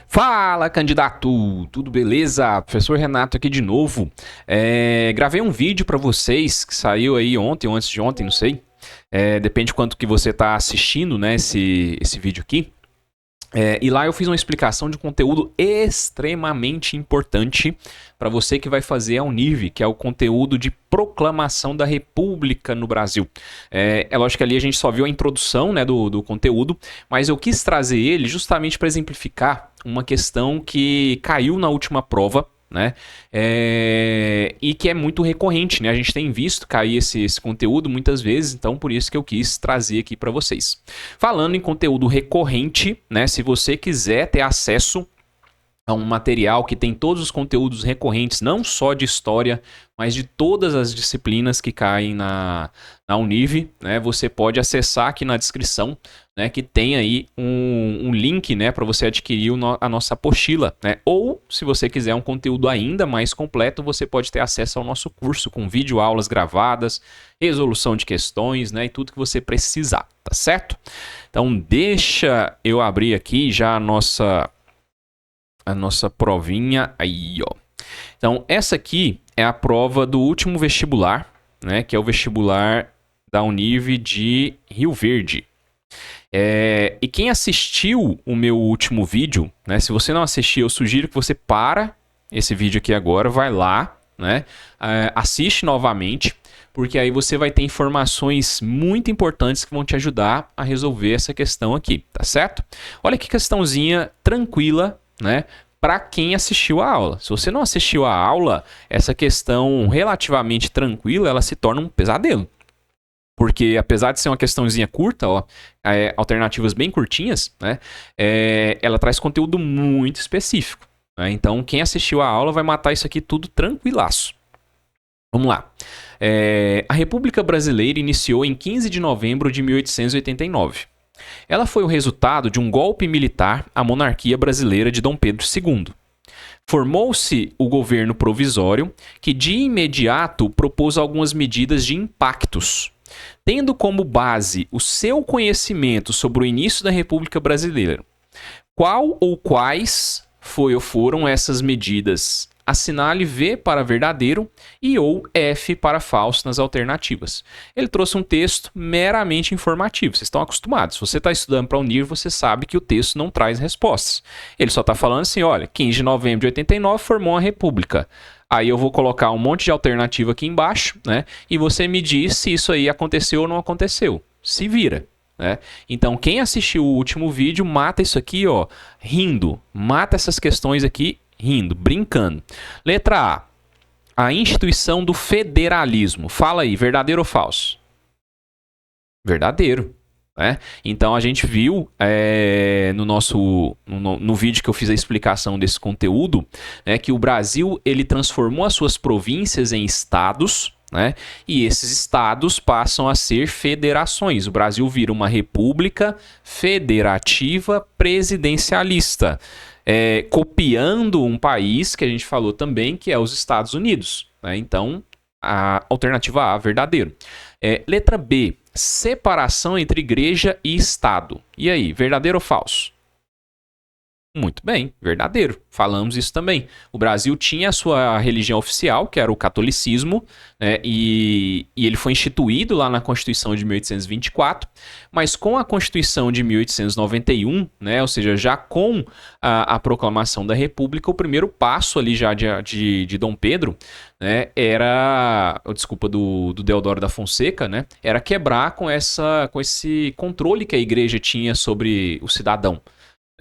Fala, candidato! Tudo beleza? Professor Renato aqui de novo. Gravei um vídeo para vocês que saiu aí ontem ou antes de ontem, não sei. Depende de quanto que você está assistindo, né, esse vídeo aqui. E lá eu fiz uma explicação de conteúdo extremamente importante para você que vai fazer a Univ, que é o conteúdo de proclamação da República no Brasil. É lógico que ali a gente só viu a introdução, né, do conteúdo, mas eu quis trazer ele justamente para exemplificar uma questão que caiu na última prova, né? E que é muito recorrente, né? A gente tem visto cair esse conteúdo muitas vezes, então por isso que eu quis trazer aqui para vocês. Falando em conteúdo recorrente, né? Se você quiser ter acesso a um material que tem todos os conteúdos recorrentes, não só de história, mas de todas as disciplinas que caem na Univ, né? Você pode acessar aqui na descrição, né? Que tem aí um link, né? Para você adquirir a nossa apostila, né? Ou, se você quiser um conteúdo ainda mais completo, você pode ter acesso ao nosso curso com vídeo aulas gravadas, resolução de questões, né? E tudo que você precisar, tá certo? Então, deixa eu abrir aqui já a nossa provinha aí, ó. Então, essa aqui é a prova do último vestibular, né? Que é o vestibular da Univ de Rio Verde. E quem assistiu o meu último vídeo, né? Se você não assistiu, eu sugiro que você para esse vídeo aqui agora, vai lá, né? Assiste novamente, porque aí você vai ter informações muito importantes que vão te ajudar a resolver essa questão aqui, tá certo? Olha que questãozinha tranquila, né? Para quem assistiu a aula. Se você não assistiu a aula, essa questão relativamente tranquila, ela se torna um pesadelo. Porque apesar de ser uma questãozinha curta, ó, alternativas bem curtinhas, né? Ela traz conteúdo muito específico, né? Então, quem assistiu a aula vai matar isso aqui tudo tranquilaço. Vamos lá. A República Brasileira iniciou em 15 de novembro de 1889. Ela foi o resultado de um golpe militar à monarquia brasileira de Dom Pedro II. Formou-se o governo provisório, que de imediato propôs algumas medidas de impactos. Tendo como base o seu conhecimento sobre o início da República Brasileira, qual ou quais foram essas medidas? Assinale V para verdadeiro e ou F para falso nas alternativas. Ele trouxe um texto meramente informativo. Vocês estão acostumados. Se você está estudando para a Univ, você sabe que o texto não traz respostas. Ele só está falando assim, olha, 15 de novembro de 89 formou a República. Aí eu vou colocar um monte de alternativa aqui embaixo, né? E você me diz se isso aí aconteceu ou não aconteceu. Se vira. Né? Então, quem assistiu o último vídeo, mata isso aqui, ó, rindo. Mata essas questões aqui rindo, brincando. Letra A instituição do federalismo. Fala aí, verdadeiro ou falso? Verdadeiro. Né? Então a gente viu no vídeo que eu fiz a explicação desse conteúdo, né, que o Brasil ele transformou as suas províncias em estados, né, e esses estados passam a ser federações. O Brasil vira uma república federativa presidencialista, copiando um país que a gente falou também, que é os Estados Unidos. Né? Então, a alternativa A, verdadeiro. Letra B, separação entre igreja e Estado. E aí, verdadeiro ou falso? Muito bem, verdadeiro. Falamos isso também. O Brasil tinha a sua religião oficial, que era o catolicismo, né, e ele foi instituído lá na Constituição de 1824, mas com a Constituição de 1891, né, ou seja, já com a proclamação da República, o primeiro passo ali já de Dom Pedro, né, era, desculpa, do Deodoro da Fonseca, né, era quebrar com esse controle que a igreja tinha sobre o cidadão.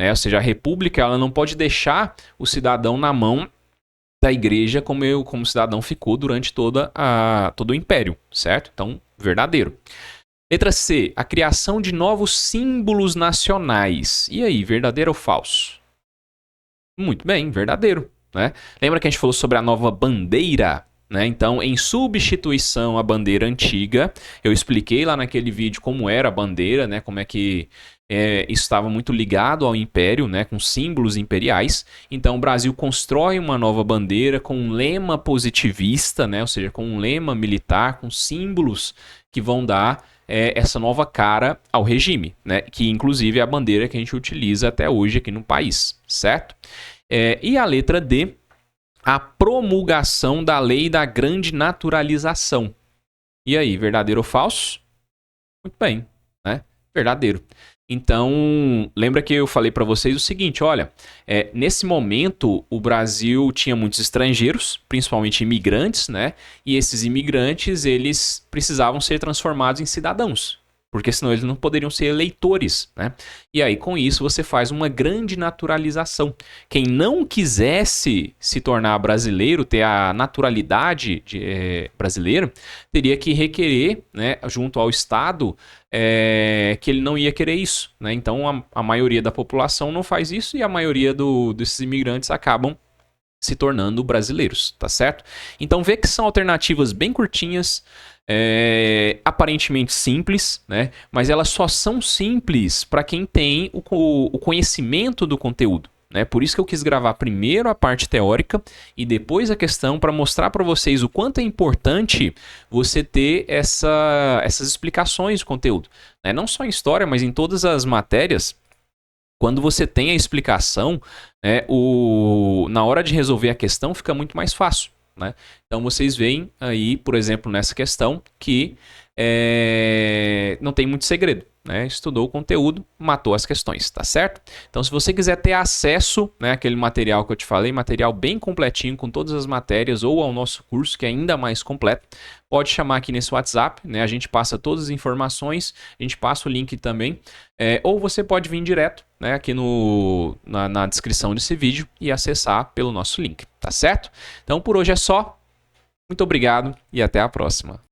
Ou seja, a república ela não pode deixar o cidadão na mão da igreja como o cidadão ficou durante todo o império, certo? Então, verdadeiro. Letra C, a criação de novos símbolos nacionais. E aí, verdadeiro ou falso? Muito bem, verdadeiro. Né? Lembra que a gente falou sobre a nova bandeira? Né? Então, em substituição à bandeira antiga, eu expliquei lá naquele vídeo como era a bandeira, né? Como é que isso estava muito ligado ao império, né? Com símbolos imperiais. Então, o Brasil constrói uma nova bandeira com um lema positivista, né? Ou seja, com um lema militar, com símbolos que vão dar essa nova cara ao regime, né? Que inclusive é a bandeira que a gente utiliza até hoje aqui no país, certo? E a letra D, a promulgação da lei da grande naturalização. E aí, verdadeiro ou falso? Muito bem, né? Verdadeiro. Então, lembra que eu falei para vocês o seguinte, olha, nesse momento o Brasil tinha muitos estrangeiros, principalmente imigrantes, né? E esses imigrantes, eles precisavam ser transformados em cidadãos, porque senão eles não poderiam ser eleitores, né? E aí, com isso, você faz uma grande naturalização. Quem não quisesse se tornar brasileiro, ter a naturalidade brasileira, teria que requerer, né, junto ao Estado, que ele não ia querer isso, né? Então, a maioria da população não faz isso e a maioria desses imigrantes acabam se tornando brasileiros, tá certo? Então, vê que são alternativas bem curtinhas, aparentemente simples, né? Mas elas só são simples para quem tem o conhecimento do conteúdo, né? Por isso que eu quis gravar primeiro a parte teórica e depois a questão para mostrar para vocês o quanto é importante você ter essas explicações de conteúdo, né? Não só em história, mas em todas as matérias. Quando você tem a explicação, né, na hora de resolver a questão fica muito mais fácil, né? Então vocês veem aí, por exemplo, nessa questão que não tem muito segredo, né? Estudou o conteúdo, matou as questões, tá certo? Então, se você quiser ter acesso, né, àquele material que eu te falei, material bem completinho com todas as matérias ou ao nosso curso que é ainda mais completo, pode chamar aqui nesse WhatsApp, né? A gente passa todas as informações, a gente passa o link também, ou você pode vir direto, né, aqui na descrição desse vídeo e acessar pelo nosso link, tá certo? Então, por hoje é só. Muito obrigado e até a próxima.